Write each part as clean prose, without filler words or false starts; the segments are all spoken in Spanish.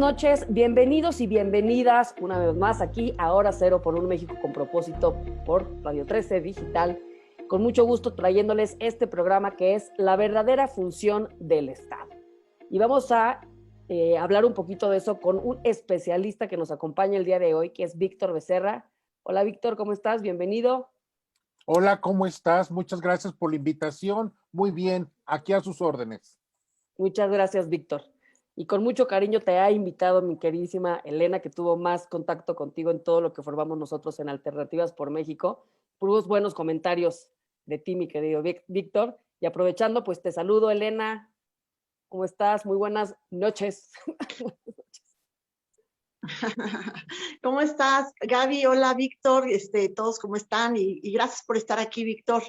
noches, bienvenidos y bienvenidas una vez más aquí a Hora Cero por un México con propósito por Radio 13 Digital. Con mucho gusto trayéndoles este programa que es la verdadera función del Estado. Y vamos a hablar un poquito de eso con un especialista que nos acompaña el día de hoy, que es Víctor Becerra. Hola Víctor, ¿cómo estás? Bienvenido. Hola, ¿cómo estás? Muchas gracias por la invitación. Muy bien, aquí a sus órdenes. Muchas gracias, Víctor. Y con mucho cariño te ha invitado mi queridísima Elena, que tuvo más contacto contigo en todo lo que formamos nosotros en Alternativas por México. Puros buenos comentarios de ti, mi querido Víctor. Y aprovechando, pues te saludo, Elena. ¿Cómo estás? Muy buenas noches. ¿Cómo estás, Gaby? Hola, Víctor. Todos, ¿cómo están? Y gracias por estar aquí, Víctor.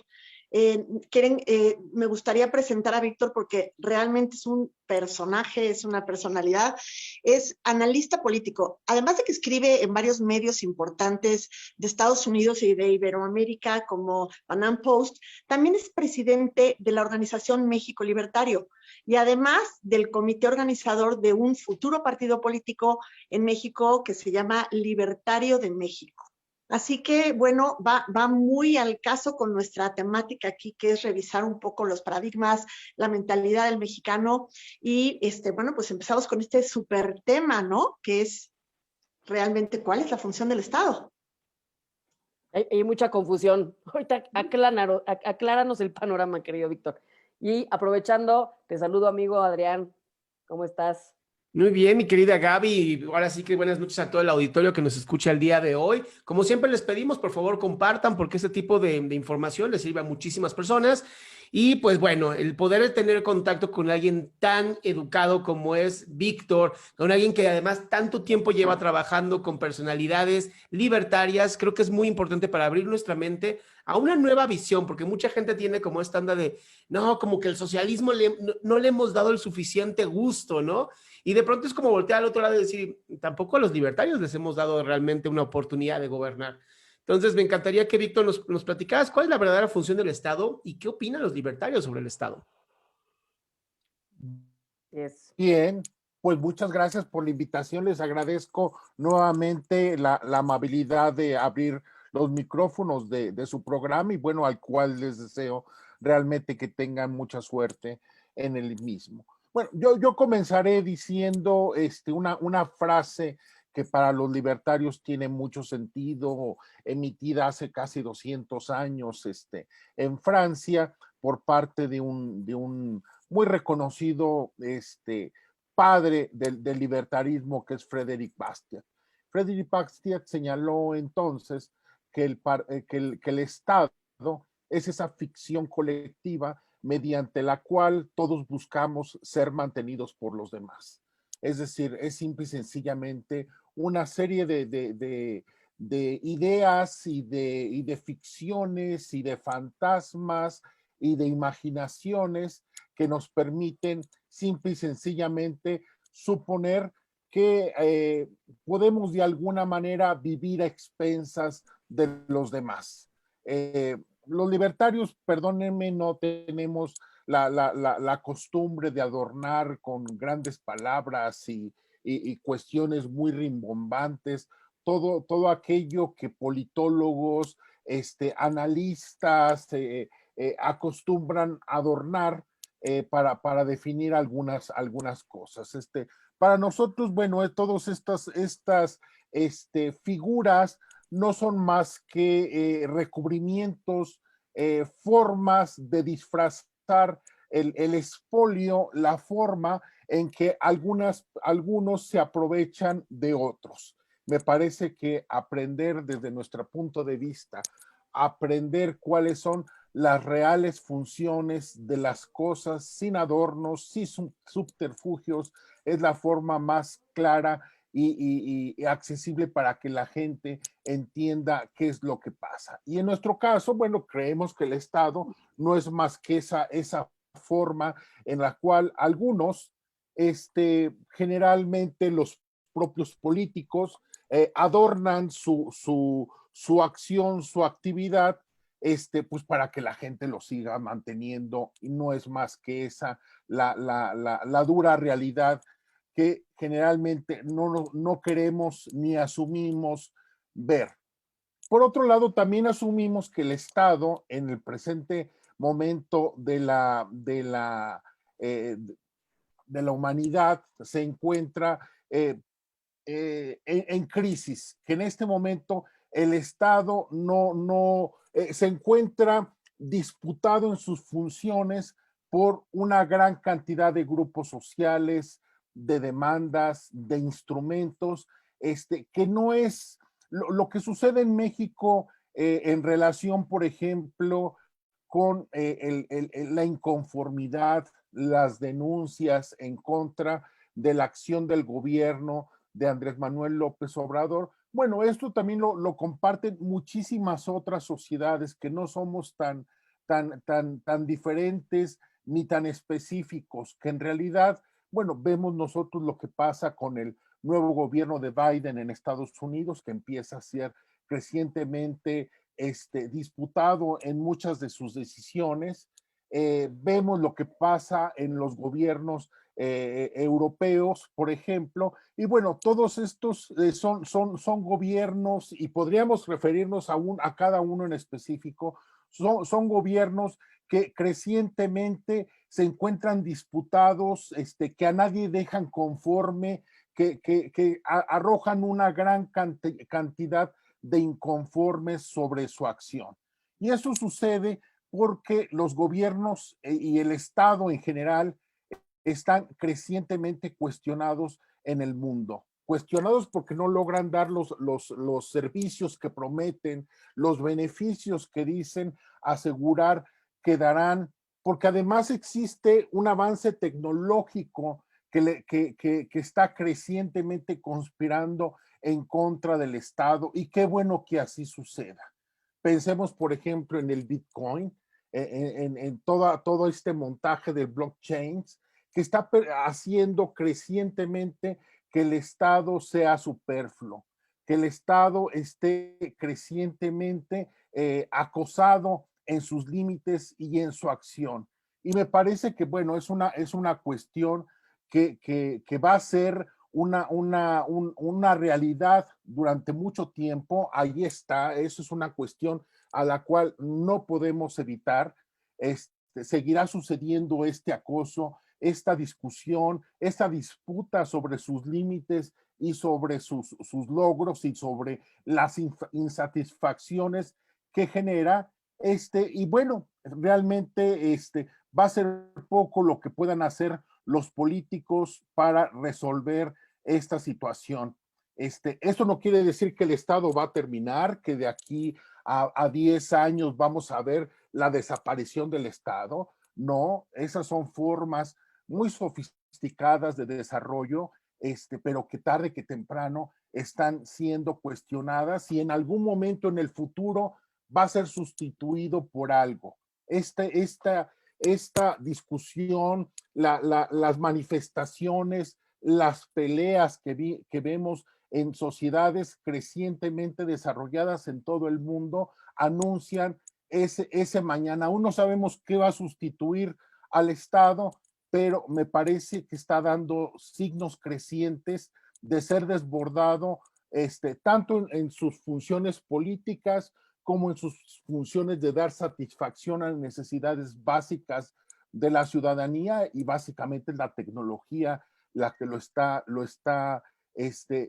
Me gustaría presentar a Víctor porque realmente es un personaje, es una personalidad, es analista político. Además de que escribe en varios medios importantes de Estados Unidos y de Iberoamérica, como Panam Post, también es presidente de la organización México Libertario y además del comité organizador de un futuro partido político en México que se llama Libertario de México. Así que, bueno, va muy al caso con nuestra temática aquí, que es revisar un poco los paradigmas, la mentalidad del mexicano. Y, bueno, pues empezamos con este súper tema, ¿no? Que es realmente cuál es la función del Estado. Hay mucha confusión. Ahorita acláranos el panorama, querido Víctor. Y aprovechando, te saludo, amigo Adrián. ¿Cómo estás? Muy bien, mi querida Gaby. Ahora sí que buenas noches a todo el auditorio que nos escucha el día de hoy. Como siempre les pedimos, por favor, compartan porque este tipo de información les sirve a muchísimas personas. Y pues bueno, el poder tener contacto con alguien tan educado como es Víctor, con alguien que además tanto tiempo lleva trabajando con personalidades libertarias, creo que es muy importante para abrir nuestra mente a una nueva visión, porque mucha gente tiene como esta onda de, no, como que el socialismo no le hemos dado el suficiente gusto, ¿no? Y de pronto es como voltear al otro lado y decir, tampoco a los libertarios les hemos dado realmente una oportunidad de gobernar. Entonces, me encantaría que Víctor nos platicaras cuál es la verdadera función del Estado y qué opinan los libertarios sobre el Estado. Bien, pues muchas gracias por la invitación. Les agradezco nuevamente la amabilidad de abrir los micrófonos de su programa y bueno, al cual les deseo realmente que tengan mucha suerte en el mismo. Bueno, yo comenzaré diciendo una frase que para los libertarios tiene mucho sentido, emitida hace casi 200 años en Francia por parte de un muy reconocido padre del libertarismo que es Frédéric Bastiat. Frédéric Bastiat señaló entonces que el Estado es esa ficción colectiva mediante la cual todos buscamos ser mantenidos por los demás. Es decir, es simple y sencillamente una serie de ideas y de ficciones y de fantasmas y de imaginaciones que nos permiten simple y sencillamente suponer que podemos de alguna manera vivir a expensas de los demás. Los libertarios, perdónenme, no tenemos la costumbre de adornar con grandes palabras y cuestiones muy rimbombantes todo aquello que politólogos, analistas acostumbran adornar para definir algunas cosas. Para nosotros, bueno, todas estas figuras no son más que recubrimientos, formas de disfrazar el expolio, la forma en que algunos se aprovechan de otros. Me parece que aprender desde nuestro punto de vista, aprender cuáles son las reales funciones de las cosas sin adornos, sin subterfugios, es la forma más clara y accesible para que la gente entienda qué es lo que pasa. Y en nuestro caso, bueno, creemos que el Estado no es más que esa forma en la cual algunos, generalmente los propios políticos, adornan su acción, su actividad, pues para que la gente lo siga manteniendo y no es más que esa la dura realidad que generalmente no queremos ni asumimos ver. Por otro lado, también asumimos que el Estado en el presente momento de la humanidad se encuentra en crisis, que en este momento el Estado se encuentra disputado en sus funciones por una gran cantidad de grupos sociales, de demandas, de instrumentos, que no es lo que sucede en México en relación, por ejemplo, con la inconformidad, las denuncias en contra de la acción del gobierno de Andrés Manuel López Obrador. Bueno, esto también lo comparten muchísimas otras sociedades que no somos tan diferentes ni tan específicos, que en realidad, bueno, vemos nosotros lo que pasa con el nuevo gobierno de Biden en Estados Unidos, que empieza a ser crecientemente disputado en muchas de sus decisiones. Vemos lo que pasa en los gobiernos europeos, por ejemplo, y bueno, todos estos son gobiernos, y podríamos referirnos a cada uno en específico, son gobiernos que crecientemente se encuentran disputados, que a nadie dejan conforme, que arrojan una gran cantidad de inconformes sobre su acción. Y eso sucede porque los gobiernos y el Estado en general están crecientemente cuestionados en el mundo. Cuestionados porque no logran dar los servicios que prometen, los beneficios que dicen asegurar que darán, porque además existe un avance tecnológico que está crecientemente conspirando en contra del Estado, y qué bueno que así suceda. Pensemos, por ejemplo, en el Bitcoin, en todo este montaje del blockchain, que está haciendo crecientemente que el Estado sea superfluo, que el Estado esté crecientemente acosado en sus límites y en su acción. Y me parece que, bueno, es una cuestión que va a ser una realidad durante mucho tiempo. Ahí está, eso es una cuestión a la cual no podemos evitar. Seguirá sucediendo este acoso, esta discusión, esta disputa sobre sus límites y sobre sus logros y sobre las insatisfacciones que genera. Y bueno, realmente va a ser poco lo que puedan hacer los políticos para resolver esta situación. Esto no quiere decir que el Estado va a terminar, que de aquí a 10 años vamos a ver la desaparición del Estado. No, esas son formas muy sofisticadas de desarrollo, pero que tarde que temprano están siendo cuestionadas y en algún momento en el futuro va a ser sustituido por algo. Esta discusión, las manifestaciones, las peleas que vemos en sociedades crecientemente desarrolladas en todo el mundo anuncian ese mañana. Aún no sabemos qué va a sustituir al Estado, pero me parece que está dando signos crecientes de ser desbordado, tanto en sus funciones políticas como en sus funciones de dar satisfacción a las necesidades básicas de la ciudadanía, y básicamente la tecnología la que lo está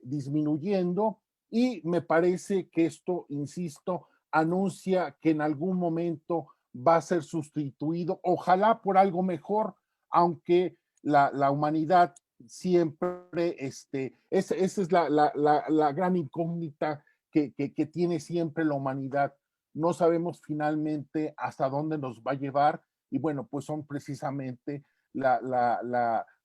disminuyendo. Y me parece que esto, insisto, anuncia que en algún momento va a ser sustituido, ojalá por algo mejor, aunque la humanidad siempre, esa es la gran incógnita que tiene siempre la humanidad. No sabemos finalmente hasta dónde nos va a llevar, y bueno, pues son precisamente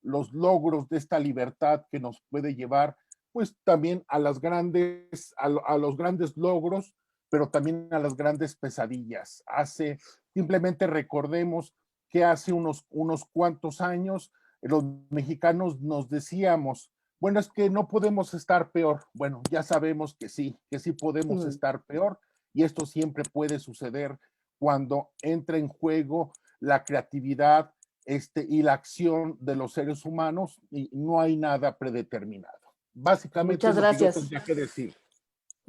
los logros de esta libertad que nos puede llevar pues también a los grandes logros, pero también a las grandes pesadillas. Simplemente recordemos que hace unos cuantos años los mexicanos nos decíamos, bueno, es que no podemos estar peor. Bueno, ya sabemos que sí podemos estar peor, y esto siempre puede suceder cuando entra en juego la creatividad, y la acción de los seres humanos, y no hay nada predeterminado. Básicamente Muchas es lo que yo gracias. tendría que decir.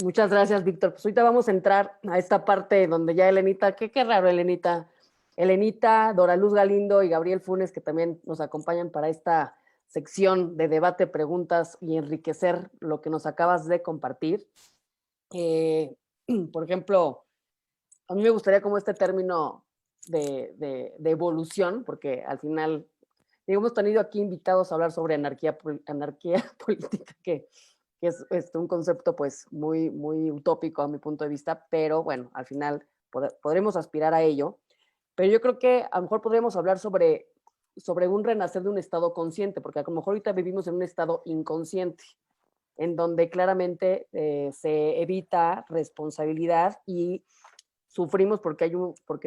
Muchas gracias, Víctor. Pues ahorita vamos a entrar a esta parte donde ya Elenita, qué raro, Elenita, Dora Luz Galindo y Gabriel Funes, que también nos acompañan para esta sección de debate, preguntas y enriquecer lo que nos acabas de compartir. Por ejemplo, a mí me gustaría como este término de evolución, porque al final, hemos tenido aquí invitados a hablar sobre anarquía política, que es un concepto pues muy, muy utópico a mi punto de vista, pero bueno, al final podremos aspirar a ello. Pero yo creo que a lo mejor podríamos hablar sobre un renacer de un estado consciente, porque a lo mejor ahorita vivimos en un estado inconsciente, en donde claramente se evita responsabilidad y sufrimos porque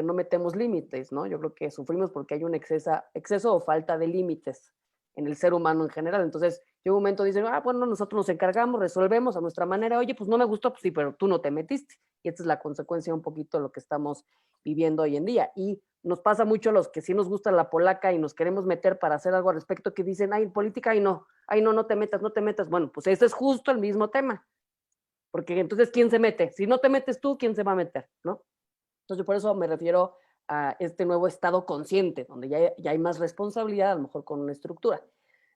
no metemos límites, ¿no? Yo creo que sufrimos porque hay un exceso o falta de límites en el ser humano en general. Entonces, llega un momento dicen, bueno, nosotros nos encargamos, resolvemos a nuestra manera. Oye, pues no me gustó, pues sí, pero tú no te metiste. Y esta es la consecuencia un poquito de lo que estamos viviendo hoy en día. Y nos pasa mucho a los que sí nos gusta la polaca y nos queremos meter para hacer algo al respecto, que dicen, en política, no, no te metas, no te metas. Bueno, pues ese es justo el mismo tema. Porque entonces, ¿quién se mete? Si no te metes tú, ¿quién se va a meter? ¿No? Entonces, por eso me refiero a este nuevo estado consciente, donde ya hay más responsabilidad, a lo mejor con una estructura.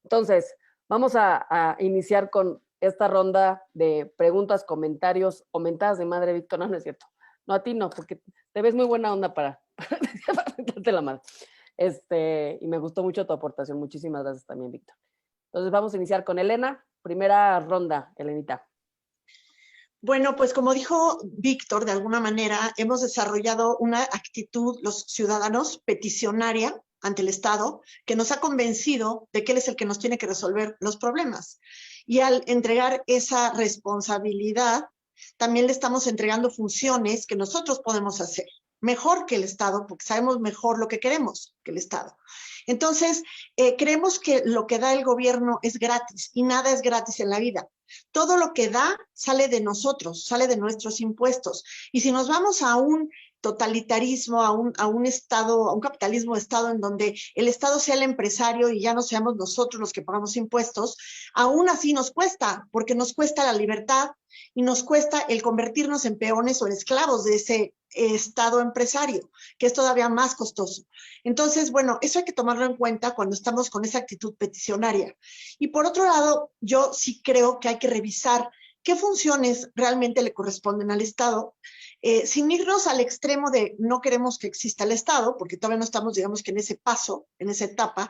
Entonces, vamos a iniciar con esta ronda de preguntas, comentarios o mentadas de madre, Víctor. No, no es cierto. No, a ti no, porque te ves muy buena onda para mentarte la madre. Y me gustó mucho tu aportación. Muchísimas gracias también, Víctor. Entonces, vamos a iniciar con Elena. Primera ronda, Elenita. Bueno, pues como dijo Víctor, de alguna manera hemos desarrollado una actitud, los ciudadanos, peticionaria ante el Estado, que nos ha convencido de que él es el que nos tiene que resolver los problemas. Y al entregar esa responsabilidad, también le estamos entregando funciones que nosotros podemos hacer mejor que el Estado, porque sabemos mejor lo que queremos que el Estado. Entonces, creemos que lo que da el gobierno es gratis y nada es gratis en la vida. Todo lo que da sale de nosotros, sale de nuestros impuestos. Y si nos vamos a un totalitarismo, a un Estado, a un capitalismo de Estado en donde el Estado sea el empresario y ya no seamos nosotros los que pagamos impuestos, aún así nos cuesta, porque nos cuesta la libertad y nos cuesta el convertirnos en peones o en esclavos de ese Estado empresario, que es todavía más costoso. Entonces, bueno, eso hay que tomarlo en cuenta cuando estamos con esa actitud peticionaria. Y por otro lado, yo sí creo que hay que revisar qué funciones realmente le corresponden al Estado, sin irnos al extremo de no queremos que exista el Estado, porque todavía no estamos, digamos que en ese paso, en esa etapa,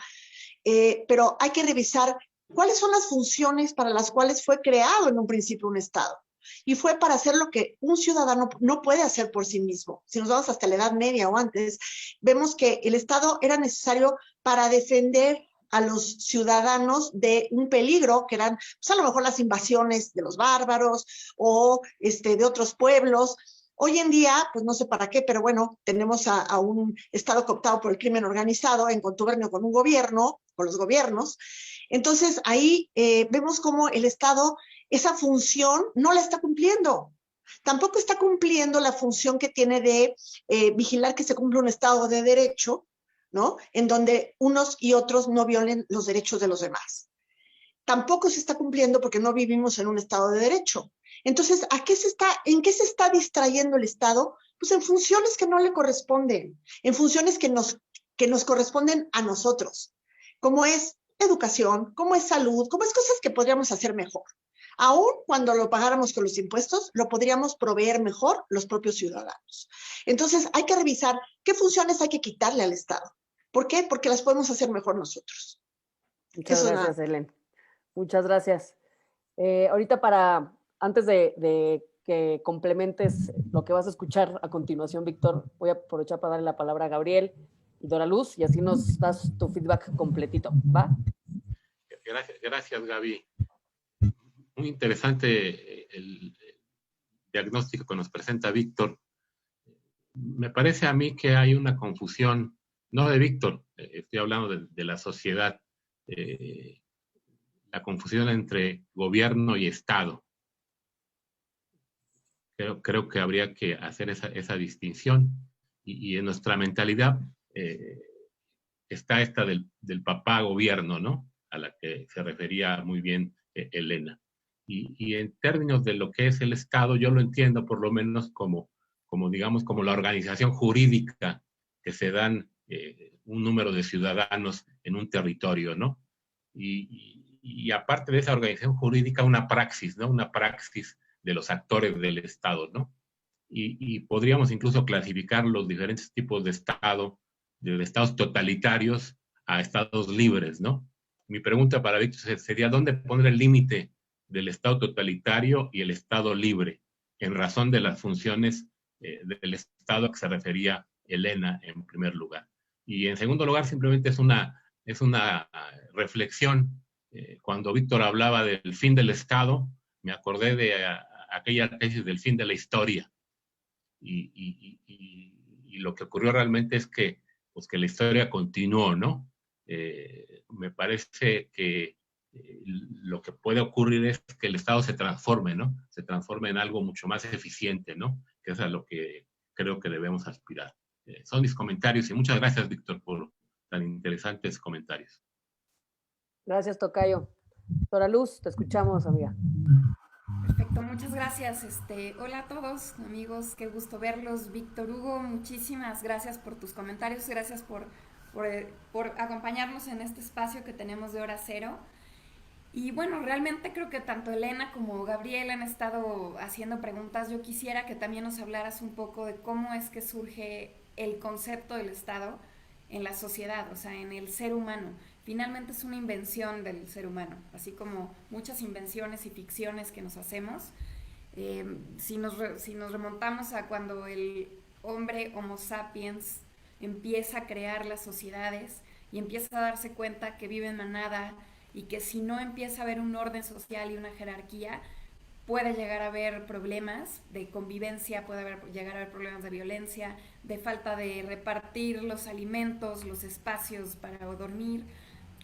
pero hay que revisar cuáles son las funciones para las cuales fue creado en un principio un Estado. Y fue para hacer lo que un ciudadano no puede hacer por sí mismo. Si nos vamos hasta la Edad Media o antes, vemos que el Estado era necesario para defender a los ciudadanos de un peligro, que eran pues, a lo mejor las invasiones de los bárbaros o de otros pueblos. Hoy en día, pues no sé para qué, pero bueno, tenemos a un Estado cooptado por el crimen organizado en contubernio con un gobierno, con los gobiernos. Entonces, ahí vemos cómo el Estado, esa función, no la está cumpliendo. Tampoco está cumpliendo la función que tiene de vigilar que se cumpla un Estado de Derecho, ¿no? En donde unos y otros no violen los derechos de los demás. Tampoco se está cumpliendo porque no vivimos en un Estado de Derecho. Entonces, ¿en qué se está distrayendo el Estado? Pues en funciones que no le corresponden, en funciones que nos corresponden a nosotros, como es educación, como es salud, como es cosas que podríamos hacer mejor. Aún cuando lo pagáramos con los impuestos, lo podríamos proveer mejor los propios ciudadanos. Entonces, hay que revisar qué funciones hay que quitarle al Estado. ¿Por qué? Porque las podemos hacer mejor nosotros. Muchas gracias, Helen. Muchas gracias. Ahorita antes de que complementes lo que vas a escuchar a continuación, Víctor, voy a aprovechar para darle la palabra a Gabriel y Dora Luz y así nos das tu feedback completito, ¿va? Gracias, Gaby. Muy interesante el diagnóstico que nos presenta Víctor. Me parece a mí que hay una confusión, no de Víctor, estoy hablando de la sociedad, la confusión entre gobierno y Estado. Creo que habría que hacer esa distinción y en nuestra mentalidad está esta del papá gobierno, ¿no? A la que se refería muy bien Elena. Y en términos de lo que es el Estado, yo lo entiendo por lo menos digamos, como la organización jurídica que se dan un número de ciudadanos en un territorio, ¿no? Y aparte de esa organización jurídica, una praxis, ¿no? Una praxis de los actores del Estado, ¿no? Y podríamos incluso clasificar los diferentes tipos de Estado, de estados totalitarios a estados libres, ¿no? Mi pregunta para Víctor sería, ¿dónde poner el límite del Estado totalitario y el Estado libre, en razón de las funciones del Estado a que se refería Elena en primer lugar? Y en segundo lugar, simplemente es una reflexión. Cuando Víctor hablaba del fin del Estado, me acordé de aquella tesis del fin de la historia. Y lo que ocurrió realmente es que, pues, que la historia continuó, ¿no? Me parece que lo que puede ocurrir es que el Estado se transforme, ¿no? Se transforme en algo mucho más eficiente, ¿no? Que es a lo que creo que debemos aspirar. Son mis comentarios y muchas gracias, Víctor, por tan interesantes comentarios. Gracias, tocayo. Doctora Luz, te escuchamos, amiga. Perfecto, muchas gracias. Hola a todos, amigos, qué gusto verlos. Víctor Hugo, muchísimas gracias por tus comentarios, gracias por acompañarnos en este espacio que tenemos de Hora Cero. Y bueno, realmente creo que tanto Elena como Gabriel han estado haciendo preguntas. Yo quisiera que también nos hablaras un poco de cómo es que surge el concepto del Estado en la sociedad, o sea, en el ser humano. Finalmente es una invención del ser humano, así como muchas invenciones y ficciones que nos hacemos. Si nos remontamos a cuando el hombre Homo sapiens empieza a crear las sociedades y empieza a darse cuenta que vive en manada y que si no empieza a haber un orden social y una jerarquía, puede llegar a haber problemas de convivencia, llegar a haber problemas de violencia, de falta de repartir los alimentos, los espacios para dormir.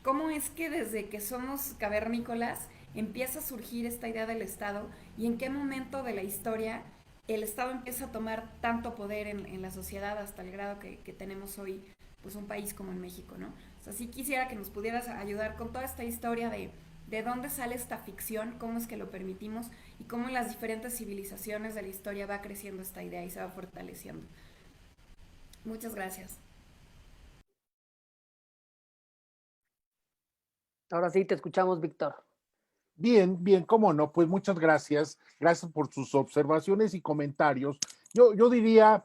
¿Cómo es que desde que somos cavernícolas empieza a surgir esta idea del Estado y en qué momento de la historia el Estado empieza a tomar tanto poder en la sociedad hasta el grado que tenemos hoy, pues un país como en México, ¿no? O sea, sí quisiera que nos pudieras ayudar con toda esta historia de dónde sale esta ficción, cómo es que lo permitimos y cómo en las diferentes civilizaciones de la historia va creciendo esta idea y se va fortaleciendo. Muchas gracias. Ahora sí, te escuchamos, Víctor. Bien, bien, cómo no, pues muchas gracias. Gracias por sus observaciones y comentarios. Yo diría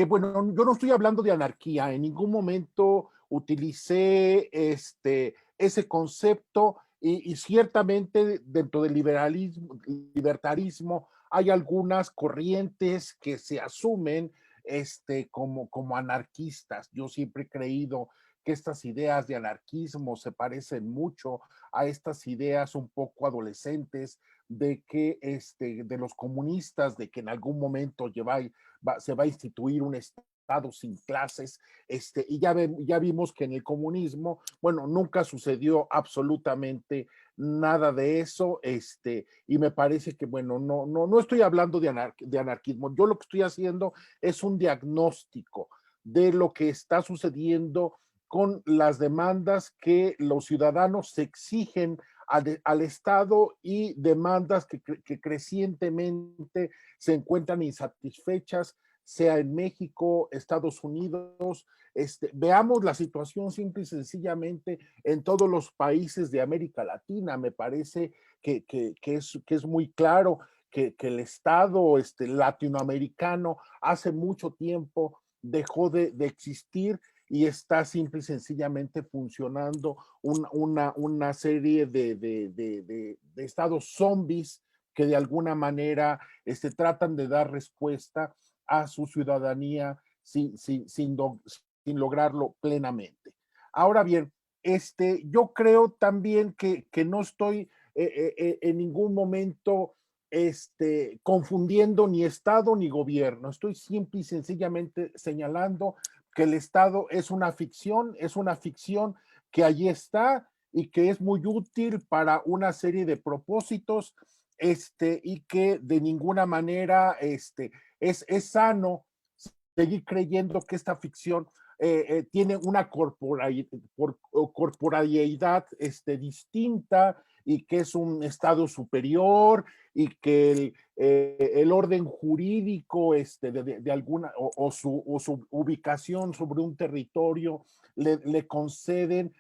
bueno, yo no estoy hablando de anarquía, en ningún momento utilicé ese concepto y ciertamente dentro del libertarismo hay algunas corrientes que se asumen como anarquistas. Yo siempre he creído que estas ideas de anarquismo se parecen mucho a estas ideas un poco adolescentes de que de los comunistas, de que en algún momento se va a instituir un Estado sin clases, y ya vimos que en el comunismo, bueno, nunca sucedió absolutamente nada de eso, y me parece que, bueno, no estoy hablando de anarquismo, yo lo que estoy haciendo es un diagnóstico de lo que está sucediendo con las demandas que los ciudadanos se exigen al Estado y demandas que crecientemente se encuentran insatisfechas, sea en México, Estados Unidos. Veamos la situación simple y sencillamente en todos los países de América Latina. Me parece que es muy claro que el Estado latinoamericano hace mucho tiempo dejó de existir y está simple y sencillamente funcionando una serie de estados zombies que de alguna manera tratan de dar respuesta a su ciudadanía sin lograrlo plenamente. Ahora bien, yo creo también que no estoy en ningún momento confundiendo ni Estado ni gobierno. Estoy simple y sencillamente señalando que el Estado es una ficción que allí está y que es muy útil para una serie de propósitos, y que de ninguna manera es sano seguir creyendo que esta ficción tiene una corporalidad distinta y que es un estado superior y que el orden jurídico de alguna o su ubicación sobre un territorio le conceden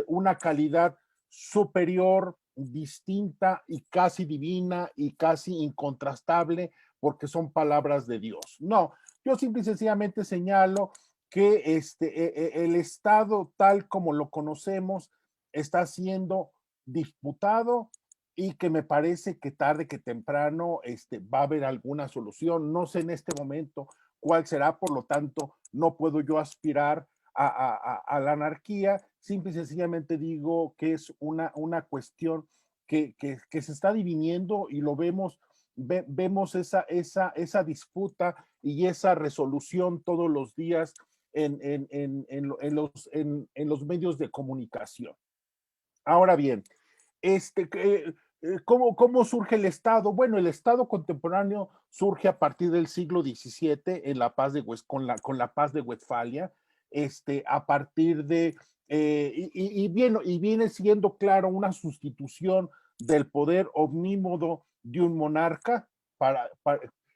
una calidad superior, distinta y casi divina y casi incontrastable porque son palabras de Dios. No, yo simple y sencillamente señalo que el Estado tal como lo conocemos está siendo disputado y que me parece que tarde que temprano va a haber alguna solución. No sé en este momento cuál será, por lo tanto, no puedo yo aspirar a la anarquía. Simple y sencillamente digo que es una cuestión que se está diviniendo y lo vemos, vemos esa disputa y esa resolución todos los días en los medios de comunicación. Ahora bien, ¿cómo surge el Estado? Bueno, el Estado contemporáneo surge a partir del siglo XVII en la paz con la paz de Westfalia, a partir de, y viene siendo, claro, una sustitución del poder omnímodo de un monarca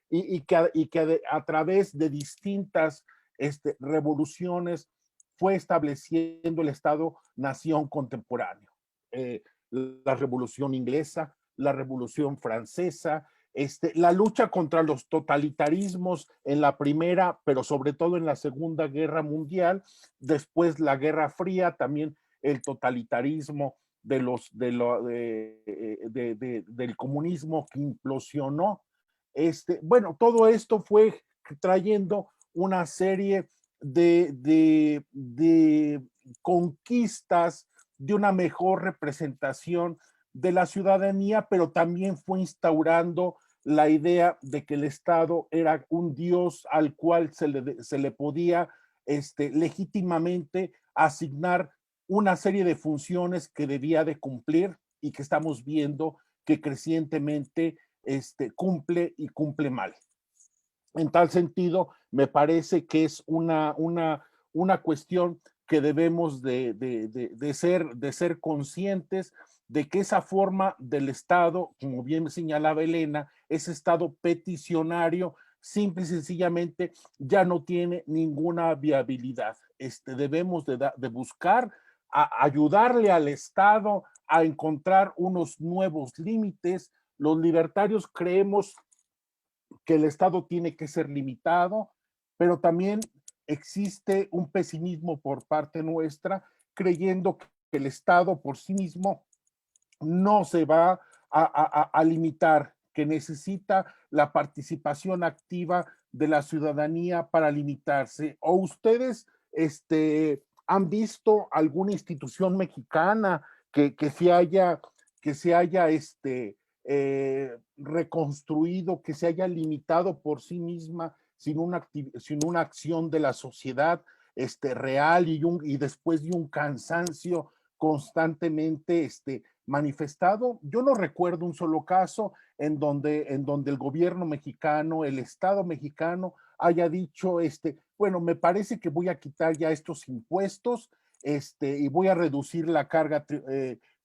y que a través de distintas revoluciones fue estableciendo el Estado-nación contemporáneo. La Revolución Inglesa, la Revolución Francesa, la lucha contra los totalitarismos en la Primera, pero sobre todo en la Segunda Guerra Mundial, después la Guerra Fría, también el totalitarismo del comunismo que implosionó. Bueno, todo esto fue trayendo una serie de conquistas, de una mejor representación de la ciudadanía, pero también fue instaurando la idea de que el Estado era un Dios al cual se le podía legítimamente asignar una serie de funciones que debía de cumplir y que estamos viendo que crecientemente cumple y cumple mal. En tal sentido, me parece que es una cuestión que debemos de ser conscientes de que esa forma del Estado, como bien señalaba Elena, ese Estado peticionario, simple y sencillamente ya no tiene ninguna viabilidad. Debemos de buscar ayudarle al Estado a encontrar unos nuevos límites. Los libertarios creemos que el Estado tiene que ser limitado, pero también existe un pesimismo por parte nuestra, creyendo que el Estado por sí mismo no se va a limitar, que necesita la participación activa de la ciudadanía para limitarse. ¿O ustedes han visto alguna institución mexicana que se haya reconstruido, que se haya limitado por sí misma sin una acción de la sociedad real y después de un cansancio constantemente manifestado? Yo no recuerdo un solo caso en donde el gobierno mexicano, el Estado mexicano haya dicho, bueno, me parece que voy a quitar ya estos impuestos y voy a reducir la carga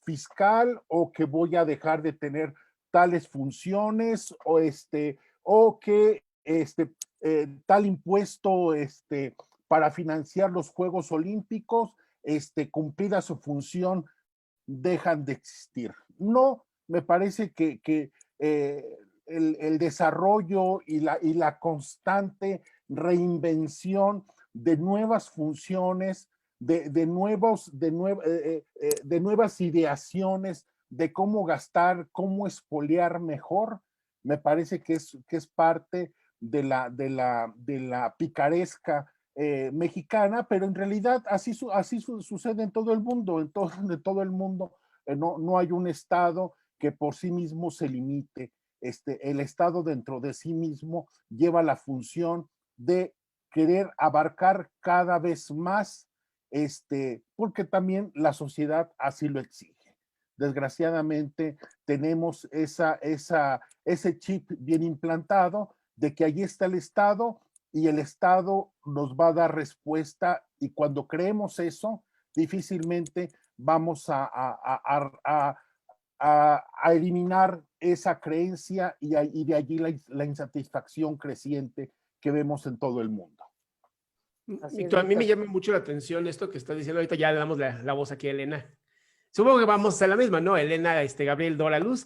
fiscal, o que voy a dejar de tener tales funciones, o que tal impuesto para financiar los Juegos Olímpicos, cumplida su función, dejan de existir. No, me parece que el desarrollo y la constante reinvención de nuevas funciones, de nuevas ideaciones de cómo gastar, cómo espoliar mejor, me parece que es parte de la picaresca mexicana, pero en realidad así sucede en todo el mundo, en todo el mundo. No hay un Estado que por sí mismo se limite. El Estado dentro de sí mismo lleva la función de querer abarcar cada vez más, porque también la sociedad así lo exige. Desgraciadamente tenemos ese chip bien implantado de que allí está el Estado y el Estado nos va a dar respuesta, y cuando creemos eso, difícilmente vamos a eliminar esa creencia y de allí la insatisfacción creciente que vemos en todo el mundo. Víctor, a mí me llama mucho la atención esto que estás diciendo. Ahorita ya le damos la voz aquí a Elena. Supongo que vamos a hacer la misma, ¿no? Elena, Gabriel, Dora Luz.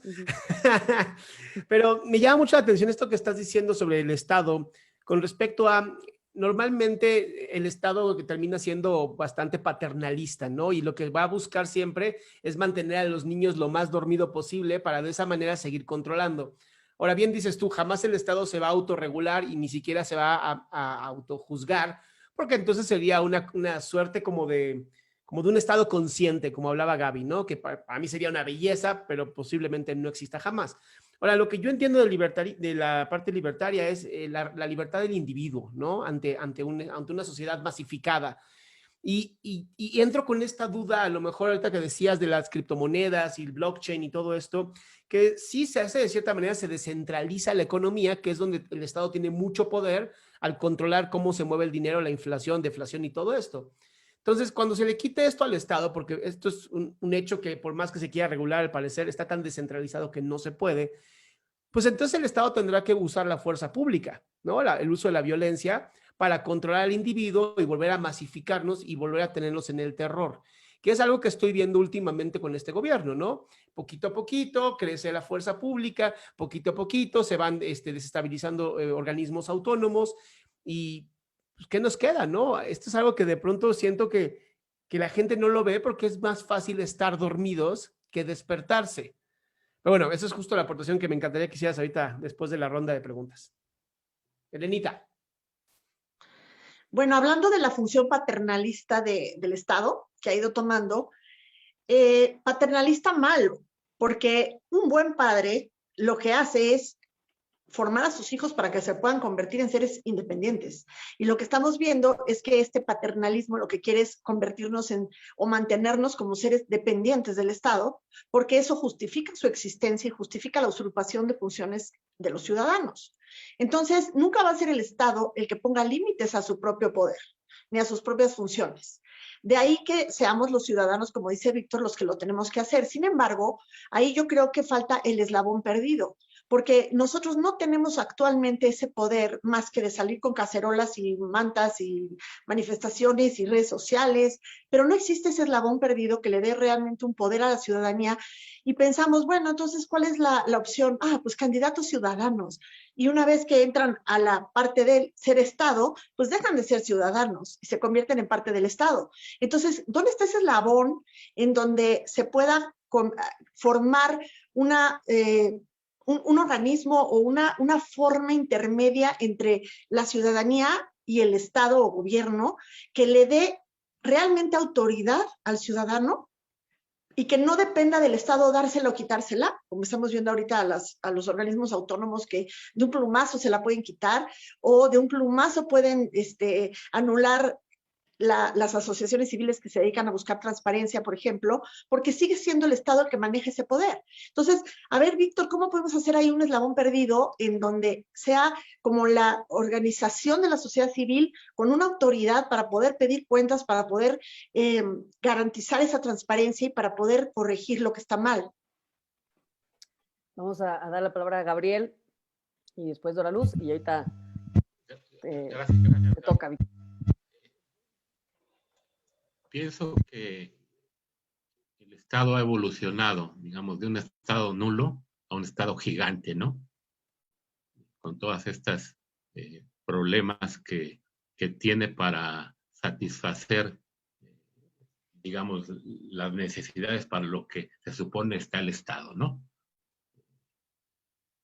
Pero me llama mucho la atención esto que estás diciendo sobre el Estado con respecto a, normalmente el Estado que termina siendo bastante paternalista, ¿no? Y lo que va a buscar siempre es mantener a los niños lo más dormido posible para de esa manera seguir controlando. Ahora bien, dices tú, jamás el Estado se va a autorregular y ni siquiera se va a autojuzgar, porque entonces sería una suerte como de un estado consciente, como hablaba Gaby, ¿no? Que para mí sería una belleza, pero posiblemente no exista jamás. Ahora, lo que yo entiendo de la parte libertaria es la libertad del individuo, ¿no? Ante una sociedad masificada. Y entro con esta duda, a lo mejor ahorita que decías de las criptomonedas y el blockchain y todo esto, que sí se hace de cierta manera, se descentraliza la economía, que es donde el Estado tiene mucho poder al controlar cómo se mueve el dinero, la inflación, deflación y todo esto. Entonces, cuando se le quite esto al Estado, porque esto es un hecho que por más que se quiera regular, al parecer está tan descentralizado que no se puede, pues entonces el Estado tendrá que usar la fuerza pública, ¿no? El uso de la violencia para controlar al individuo y volver a masificarnos y volver a tenerlos en el terror, que es algo que estoy viendo últimamente con este gobierno, ¿no? Poquito a poquito crece la fuerza pública, poquito a poquito se van desestabilizando organismos autónomos y pues, ¿qué nos queda, no? Esto es algo que de pronto siento que la gente no lo ve porque es más fácil estar dormidos que despertarse. Pero bueno, esa es justo la aportación que me encantaría que hicieras ahorita después de la ronda de preguntas. Elenita. Bueno, hablando de la función paternalista del Estado que ha ido tomando, paternalista malo, porque un buen padre lo que hace es formar a sus hijos para que se puedan convertir en seres independientes. Y lo que estamos viendo es que este paternalismo lo que quiere es convertirnos o mantenernos como seres dependientes del Estado, porque eso justifica su existencia y justifica la usurpación de funciones de los ciudadanos. Entonces, nunca va a ser el Estado el que ponga límites a su propio poder, ni a sus propias funciones. De ahí que seamos los ciudadanos, como dice Víctor, los que lo tenemos que hacer. Sin embargo, ahí yo creo que falta el eslabón perdido, porque nosotros no tenemos actualmente ese poder más que de salir con cacerolas y mantas y manifestaciones y redes sociales, pero no existe ese eslabón perdido que le dé realmente un poder a la ciudadanía y pensamos, bueno, entonces, ¿cuál es la opción? Pues candidatos ciudadanos. Y una vez que entran a la parte del ser Estado, pues dejan de ser ciudadanos y se convierten en parte del Estado. Entonces, ¿dónde está ese eslabón en donde se pueda formar un organismo o una forma intermedia entre la ciudadanía y el Estado o gobierno que le dé realmente autoridad al ciudadano y que no dependa del Estado dársela o quitársela, como estamos viendo ahorita a los organismos autónomos que de un plumazo se la pueden quitar o de un plumazo pueden anular las asociaciones civiles que se dedican a buscar transparencia, por ejemplo, porque sigue siendo el Estado el que maneja ese poder. Entonces, a ver, Víctor, ¿cómo podemos hacer ahí un eslabón perdido en donde sea como la organización de la sociedad civil con una autoridad para poder pedir cuentas, para poder garantizar esa transparencia y para poder corregir lo que está mal? Vamos a dar la palabra a Gabriel y después Dora Luz y ahorita te toca, Víctor. Pienso que el Estado ha evolucionado, digamos, de un Estado nulo a un Estado gigante, ¿no? Con todas estas problemas que tiene para satisfacer, digamos, las necesidades para lo que se supone está el Estado, ¿no?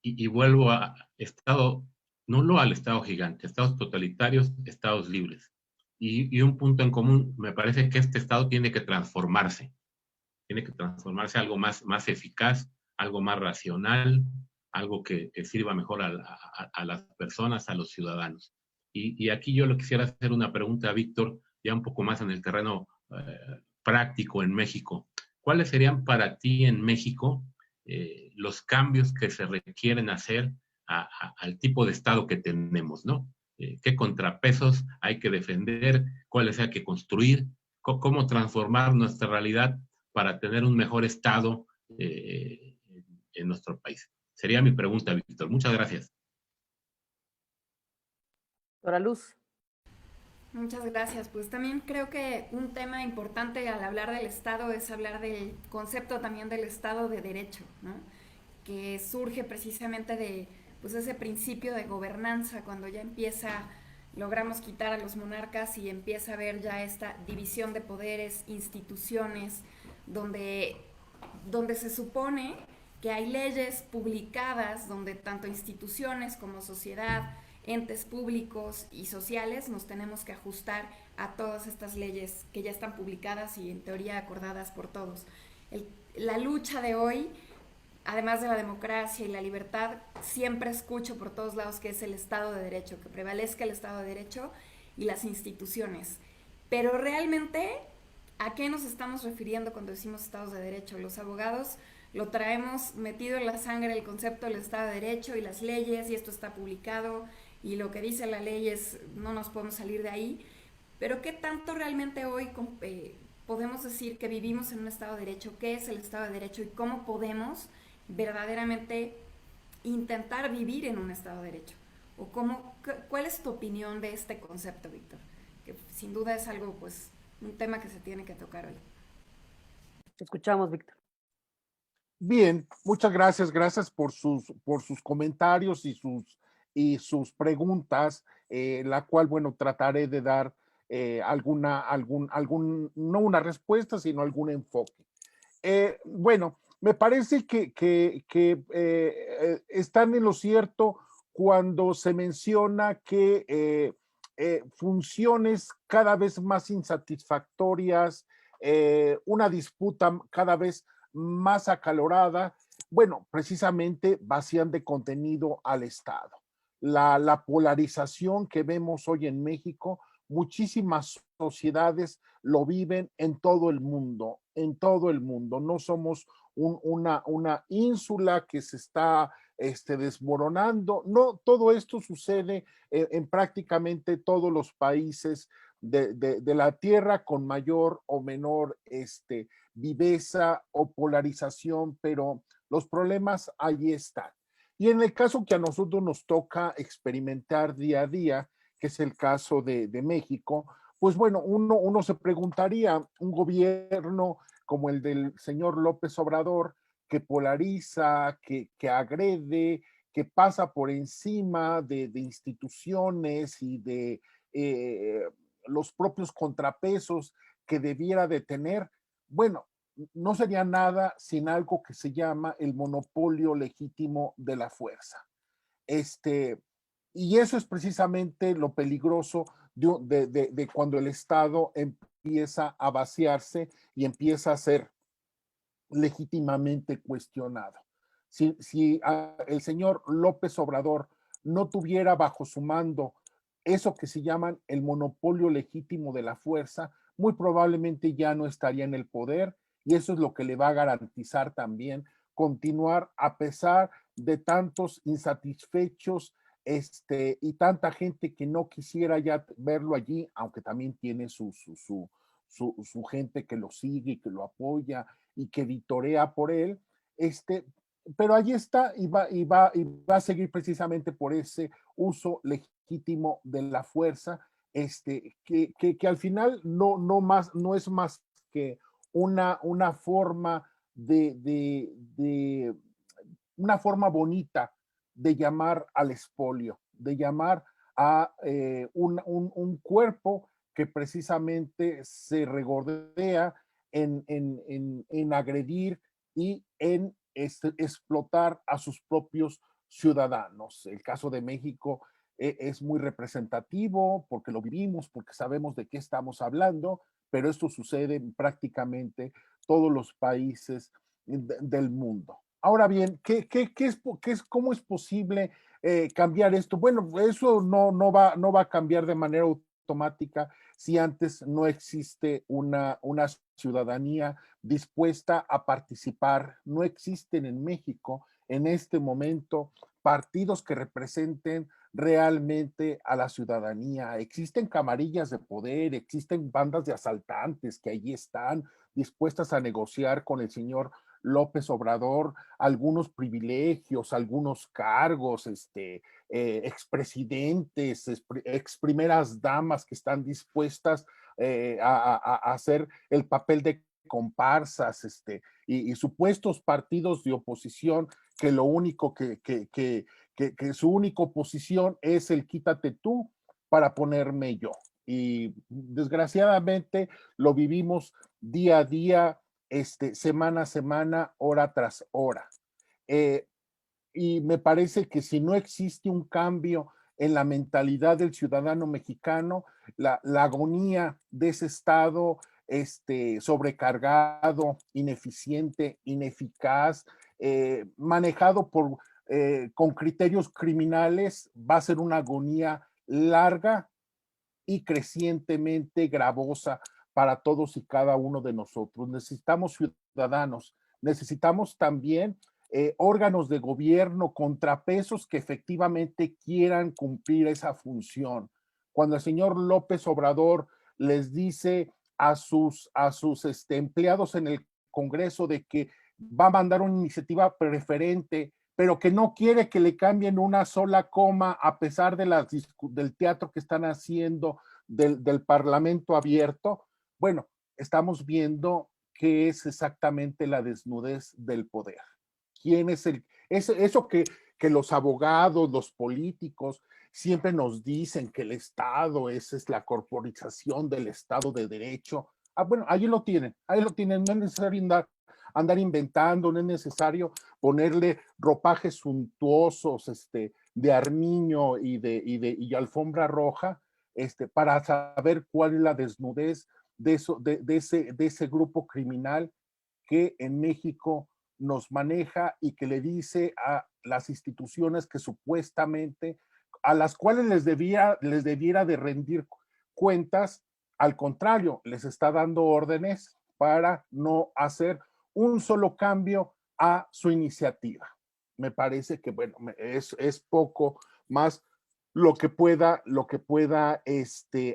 Y vuelvo a Estado nulo al Estado gigante, Estados totalitarios, Estados libres. Y un punto en común, me parece que este Estado tiene que transformarse a algo más eficaz, algo más racional, algo que sirva mejor a las personas, a los ciudadanos. Y aquí yo le quisiera hacer una pregunta a Víctor, ya un poco más en el terreno práctico en México. ¿Cuáles serían para ti en México los cambios que se requieren hacer al tipo de Estado que tenemos, ¿no? qué contrapesos hay que defender, cuáles hay que construir, cómo transformar nuestra realidad para tener un mejor estado en nuestro país. Sería mi pregunta, Víctor. Muchas gracias. Doctora Luz. Muchas gracias. Pues también creo que un tema importante al hablar del Estado es hablar del concepto también del Estado de Derecho, ¿no? Que surge precisamente de pues ese principio de gobernanza, cuando ya logramos quitar a los monarcas y empieza a haber ya esta división de poderes, instituciones, donde se supone que hay leyes publicadas donde tanto instituciones como sociedad, entes públicos y sociales nos tenemos que ajustar a todas estas leyes que ya están publicadas y en teoría acordadas por todos. La lucha de hoy, además de la democracia y la libertad, siempre escucho por todos lados que es el Estado de Derecho, que prevalezca el Estado de Derecho y las instituciones. Pero realmente, ¿a qué nos estamos refiriendo cuando decimos Estados de Derecho? Los abogados lo traemos metido en la sangre el concepto del Estado de Derecho y las leyes, y esto está publicado, y lo que dice la ley es, no nos podemos salir de ahí. Pero ¿qué tanto realmente hoy podemos decir que vivimos en un Estado de Derecho? ¿Qué es el Estado de Derecho y cómo podemos verdaderamente intentar vivir en un Estado de Derecho? ¿O cuál es tu opinión de este concepto, Víctor? Que sin duda es algo, pues, un tema que se tiene que tocar hoy. Te escuchamos, Víctor. Bien, muchas gracias. Gracias por sus comentarios y sus preguntas, la cual, bueno, trataré de dar no una respuesta, sino algún enfoque. Bueno, me parece que están en lo cierto cuando se menciona que funciones cada vez más insatisfactorias, una disputa cada vez más acalorada, bueno, precisamente vacían de contenido al Estado. La polarización que vemos hoy en México, muchísimas sociedades lo viven en todo el mundo, No somos una ínsula que se está desmoronando. No, todo esto sucede en prácticamente todos los países de la Tierra con mayor o menor viveza o polarización, pero los problemas ahí están. Y en el caso que a nosotros nos toca experimentar día a día, que es el caso de México, pues bueno, uno se preguntaría, un gobierno como el del señor López Obrador, que polariza, que agrede, que pasa por encima de instituciones y de los propios contrapesos que debiera de tener, bueno, no sería nada sin algo que se llama el monopolio legítimo de la fuerza. Y eso es precisamente lo peligroso de cuando el Estado empieza a vaciarse y empieza a ser legítimamente cuestionado. Si el señor López Obrador no tuviera bajo su mando eso que se llaman el monopolio legítimo de la fuerza, muy probablemente ya no estaría en el poder, y eso es lo que le va a garantizar también continuar a pesar de tantos insatisfechos y tanta gente que no quisiera ya verlo allí, aunque también tiene su gente que lo sigue y que lo apoya y que vitorea por él, pero allí está y va a seguir precisamente por ese uso legítimo de la fuerza, que al final no es más que una forma una forma bonita de llamar al expolio, de llamar a un cuerpo que precisamente se regordea en agredir y en explotar a sus propios ciudadanos. El caso de México es muy representativo porque lo vivimos, porque sabemos de qué estamos hablando, pero esto sucede en prácticamente todos los países del mundo. Ahora bien, ¿cómo es posible cambiar esto? Bueno, eso no va a cambiar de manera automática si antes no existe una ciudadanía dispuesta a participar. No existen en México en este momento partidos que representen realmente a la ciudadanía. Existen camarillas de poder, existen bandas de asaltantes que allí están dispuestas a negociar con el señor López Obrador algunos privilegios, algunos cargos, expresidentes, ex primeras damas que están dispuestas a hacer el papel de comparsas, y supuestos partidos de oposición que lo único que su única oposición es el quítate tú para ponerme yo. Y desgraciadamente lo vivimos día a día, semana a semana, hora tras hora. Y me parece que si no existe un cambio en la mentalidad del ciudadano mexicano, la agonía de ese Estado sobrecargado, ineficiente, ineficaz, manejado con criterios criminales, va a ser una agonía larga y crecientemente gravosa para todos y cada uno de nosotros. Necesitamos ciudadanos, necesitamos también órganos de gobierno, contrapesos que efectivamente quieran cumplir esa función. Cuando el señor López Obrador les dice a sus empleados en el Congreso de que va a mandar una iniciativa preferente, pero que no quiere que le cambien una sola coma a pesar de del teatro que están haciendo del Parlamento abierto, bueno, estamos viendo qué es exactamente la desnudez del poder. ¿Quién es eso que los abogados, los políticos siempre nos dicen que el Estado es la corporización del Estado de Derecho? Bueno, ahí lo tienen, no es necesario andar inventando, no es necesario ponerle ropajes suntuosos de armiño y alfombra roja para saber cuál es la desnudez de ese grupo criminal que en México nos maneja y que le dice a las instituciones que supuestamente a las cuales les debiera de rendir cuentas, al contrario, les está dando órdenes para no hacer un solo cambio a su iniciativa. Me parece que, bueno, es poco más lo que pueda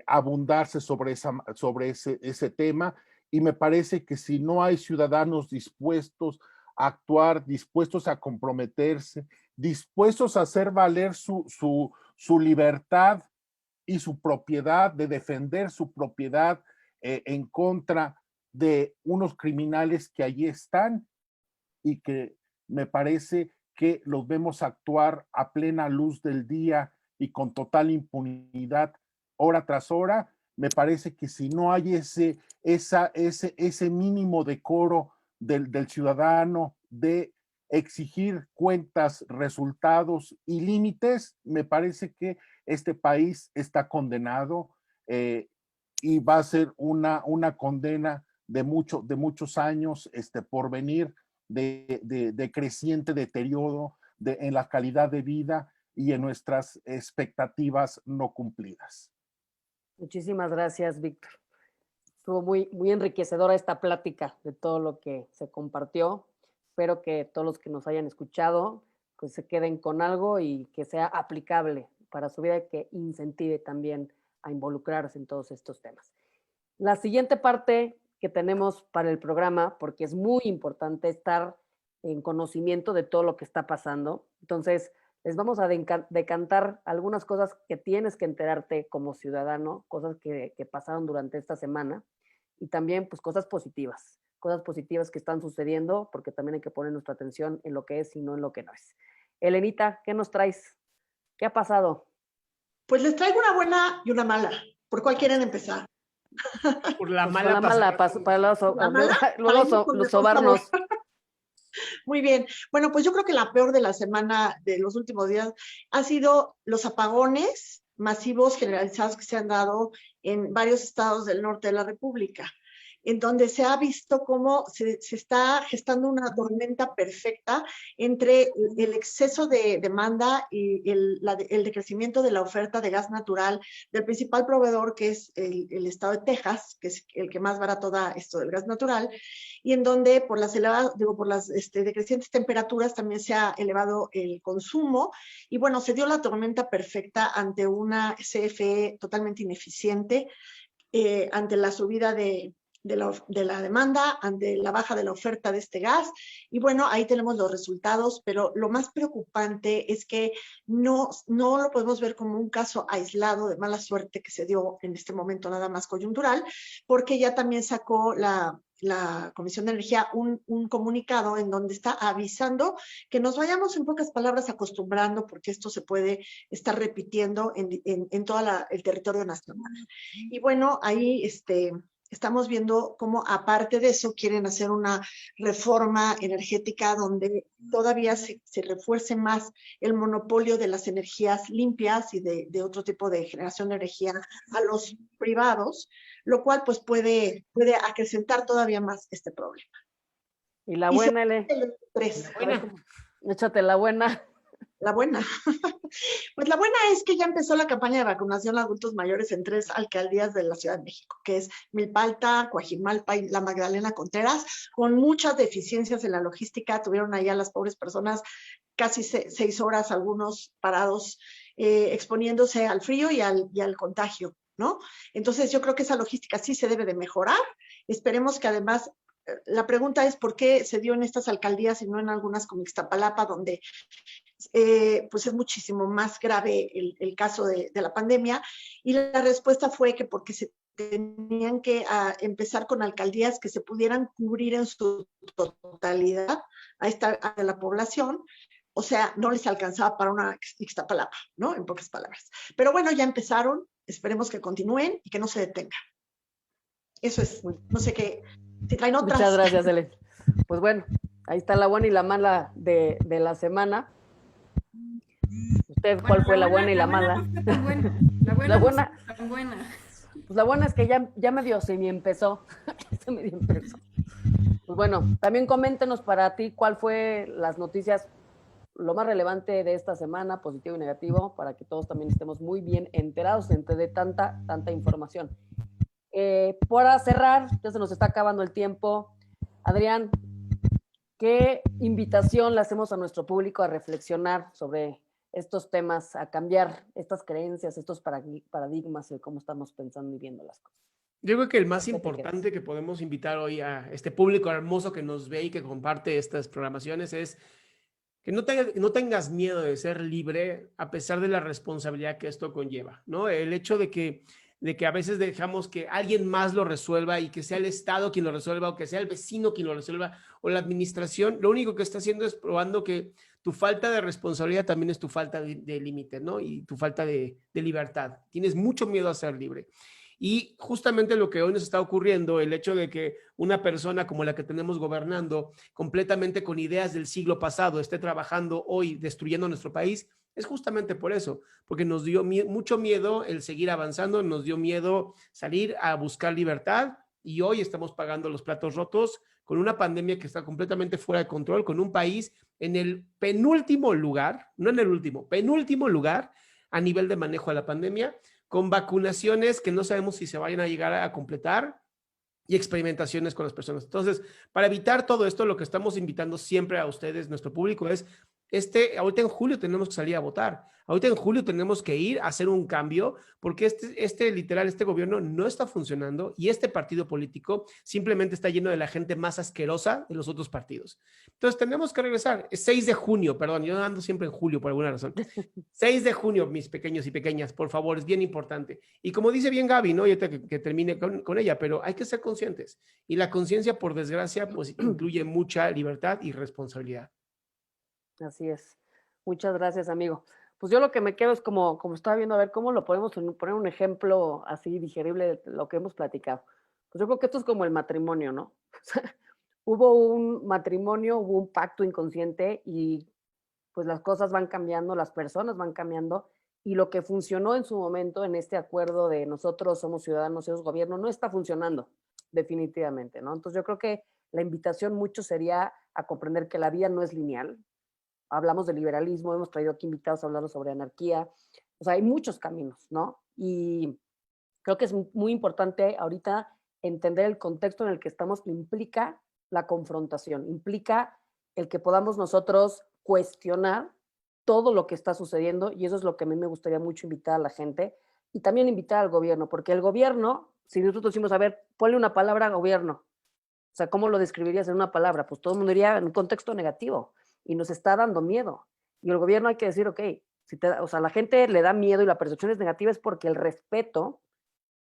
abundarse sobre ese tema, y me parece que si no hay ciudadanos dispuestos a actuar, dispuestos a comprometerse, dispuestos a hacer valer su libertad y su propiedad, de defender su propiedad en contra de unos criminales que allí están y que me parece que los vemos actuar a plena luz del día y con total impunidad hora tras hora. Me parece que si no hay ese mínimo decoro del ciudadano de exigir cuentas, resultados y límites, me parece que este país está condenado y va a ser una condena de muchos años por venir de creciente deterioro en la calidad de vida y en nuestras expectativas no cumplidas. Muchísimas gracias, Víctor. Estuvo muy, muy enriquecedora esta plática de todo lo que se compartió. Espero que todos los que nos hayan escuchado pues se queden con algo y que sea aplicable para su vida y que incentive también a involucrarse en todos estos temas. La siguiente parte que tenemos para el programa, porque es muy importante estar en conocimiento de todo lo que está pasando. Entonces, les vamos a decantar algunas cosas que tienes que enterarte como ciudadano, cosas que pasaron durante esta semana, y también pues cosas positivas que están sucediendo, porque también hay que poner nuestra atención en lo que es y no en lo que no es. Elenita, ¿qué nos traes? ¿Qué ha pasado? Pues les traigo una buena y una mala. ¿Por cuál quieren empezar? Por la Pues mala, para los sobarnos. Muy bien. Bueno, pues yo creo que la peor de la semana, de los últimos días, ha sido los apagones masivos generalizados que se han dado en varios estados del norte de la República. en donde se ha visto cómo se está gestando una tormenta perfecta entre el exceso de demanda y el decrecimiento de la oferta de gas natural del principal proveedor, que es el estado de Texas, que es el que más barato da esto del gas natural, y en donde por las decrecientes temperaturas también se ha elevado el consumo, y bueno, se dio la tormenta perfecta ante una CFE totalmente ineficiente, ante la subida de la demanda, ante la baja de la oferta de este gas, y bueno, ahí tenemos los resultados, pero lo más preocupante es que no lo podemos ver como un caso aislado de mala suerte que se dio en este momento nada más coyuntural, porque ya también sacó la Comisión de Energía un comunicado en donde está avisando que nos vayamos, en pocas palabras, acostumbrando, porque esto se puede estar repitiendo en todo el territorio nacional. Y bueno, ahí estamos viendo cómo, aparte de eso, quieren hacer una reforma energética donde todavía se refuerce más el monopolio de las energías limpias y de otro tipo de generación de energía a los privados, lo cual pues puede acrecentar todavía más este problema. Y la buena, Ele. Échate la buena. La buena. Pues la buena es que ya empezó la campaña de vacunación a adultos mayores en 3 alcaldías de la Ciudad de México, que es Milpalta, Coajimalpa y La Magdalena Contreras, con muchas deficiencias en la logística. Tuvieron allá las pobres personas casi 6 horas, algunos parados, exponiéndose al frío y al contagio, ¿no? Entonces yo creo que esa logística sí se debe de mejorar. Esperemos que además, la pregunta es por qué se dio en estas alcaldías y no en algunas como Ixtapalapa, donde pues es muchísimo más grave el caso de la pandemia, y la respuesta fue que porque se tenían que empezar con alcaldías que se pudieran cubrir en su totalidad a la población, o sea, no les alcanzaba para una Ixtapalapa, ¿no? En pocas palabras. Pero bueno, ya empezaron, esperemos que continúen y que no se detengan. Eso es, no sé qué, si traen otras. Muchas gracias, Ele. Pues bueno, ahí está la buena y la mala de la semana. ¿Usted cuál fue la buena y la mala? La buena no fue tan buena. Pues la buena es que ya medio semi empezó. Pues bueno, también coméntenos para ti cuál fue las noticias, lo más relevante de esta semana, positivo y negativo, para que todos también estemos muy bien enterados de tanta información. Para cerrar, ya se nos está acabando el tiempo. Adrián, ¿qué invitación le hacemos a nuestro público a reflexionar sobre estos temas, a cambiar estas creencias, estos paradigmas de cómo estamos pensando y viendo las cosas? Yo creo que el más importante que podemos invitar hoy a este público hermoso que nos ve y que comparte estas programaciones es que no tengas miedo de ser libre a pesar de la responsabilidad que esto conlleva, ¿no? El hecho de que a veces dejamos que alguien más lo resuelva y que sea el Estado quien lo resuelva o que sea el vecino quien lo resuelva o la administración, lo único que está haciendo es probando que tu falta de responsabilidad también es tu falta de límite, ¿no? Y tu falta de libertad. Tienes mucho miedo a ser libre. Y justamente lo que hoy nos está ocurriendo, el hecho de que una persona como la que tenemos gobernando, completamente con ideas del siglo pasado, esté trabajando hoy destruyendo nuestro país, es justamente por eso, porque nos dio mucho miedo el seguir avanzando, nos dio miedo salir a buscar libertad y hoy estamos pagando los platos rotos con una pandemia que está completamente fuera de control, con un país en el penúltimo lugar, no en el último, penúltimo lugar a nivel de manejo de la pandemia, con vacunaciones que no sabemos si se vayan a llegar a completar y experimentaciones con las personas. Entonces, para evitar todo esto, lo que estamos invitando siempre a ustedes, nuestro público, es ahorita en julio tenemos que salir a votar. Ahorita en julio tenemos que ir a hacer un cambio porque este gobierno no está funcionando y este partido político simplemente está lleno de la gente más asquerosa de los otros partidos. Entonces tenemos que regresar. Es 6 de junio, perdón, yo ando siempre en julio por alguna razón. 6 de junio, mis pequeños y pequeñas, por favor, es bien importante. Y como dice bien Gaby, ¿no? Yo que termine con ella, pero hay que ser conscientes. Y la conciencia, por desgracia, pues incluye mucha libertad y responsabilidad. Así es. Muchas gracias, amigo. Pues yo lo que me quedo es como estaba viendo, a ver cómo lo podemos poner un ejemplo así digerible de lo que hemos platicado. Pues yo creo que esto es como el matrimonio, ¿no? Hubo un matrimonio, hubo un pacto inconsciente y pues las cosas van cambiando, las personas van cambiando y lo que funcionó en su momento en este acuerdo de nosotros somos ciudadanos, ellos gobierno, no está funcionando. definitivamente, ¿no? Entonces yo creo que la invitación mucho sería a comprender que la vida no es lineal. Hablamos de liberalismo, hemos traído aquí invitados a hablar sobre anarquía, o sea, hay muchos caminos, ¿no? Y creo que es muy importante ahorita entender el contexto en el que estamos, implica la confrontación, implica el que podamos nosotros cuestionar todo lo que está sucediendo, y eso es lo que a mí me gustaría mucho invitar a la gente, y también invitar al gobierno, porque el gobierno, si nosotros decimos, a ver, ponle una palabra a gobierno, o sea, ¿cómo lo describirías en una palabra? Pues todo el mundo diría en un contexto negativo, y nos está dando miedo, y el gobierno hay que decir, ok, si te, o sea, la gente le da miedo y la percepción es negativa, es porque el respeto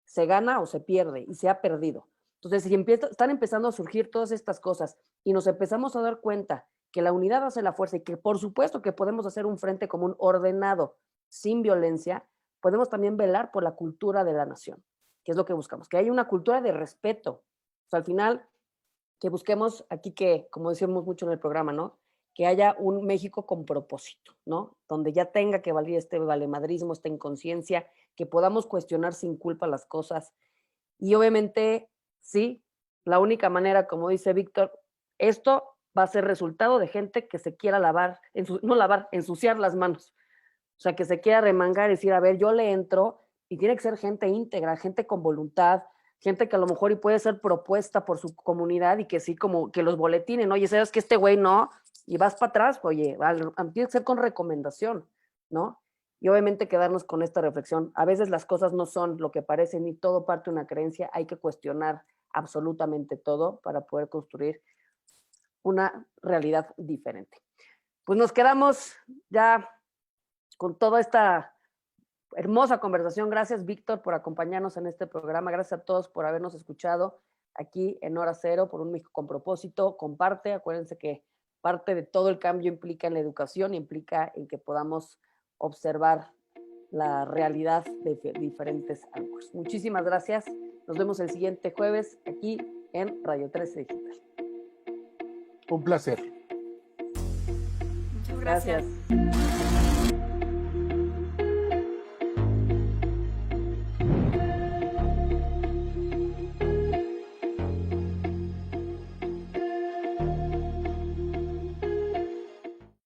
se gana o se pierde, y se ha perdido. Entonces, si están empezando a surgir todas estas cosas y nos empezamos a dar cuenta que la unidad hace la fuerza y que por supuesto que podemos hacer un frente común ordenado, sin violencia, podemos también velar por la cultura de la nación, que es lo que buscamos, que haya una cultura de respeto. O sea, al final, que busquemos aquí que, como decíamos mucho en el programa, ¿no? Que haya un México con propósito, ¿no? Donde ya tenga que valer este valemadrismo, esta inconsciencia, que podamos cuestionar sin culpa las cosas. Y obviamente, sí, la única manera, como dice Víctor, esto va a ser resultado de gente que se quiera lavar, no lavar, ensuciar las manos. O sea, que se quiera remangar y decir, a ver, yo le entro, y tiene que ser gente íntegra, gente con voluntad, gente que a lo mejor y puede ser propuesta por su comunidad y que sí, como que los boletinen, oye, ¿sabes que este güey no? Y vas para atrás, oye, tiene que ser con recomendación, ¿no? Y obviamente quedarnos con esta reflexión. A veces las cosas no son lo que parecen y todo parte de una creencia. Hay que cuestionar absolutamente todo para poder construir una realidad diferente. Pues nos quedamos ya con toda esta hermosa conversación. Gracias, Víctor, por acompañarnos en este programa. Gracias a todos por habernos escuchado aquí en Hora Cero por un México con propósito. Comparte, acuérdense que parte de todo el cambio implica en la educación, implica en que podamos observar la realidad de diferentes ángulos. Muchísimas gracias. Nos vemos el siguiente jueves aquí en Radio 13 Digital. Un placer. Muchas gracias. Gracias.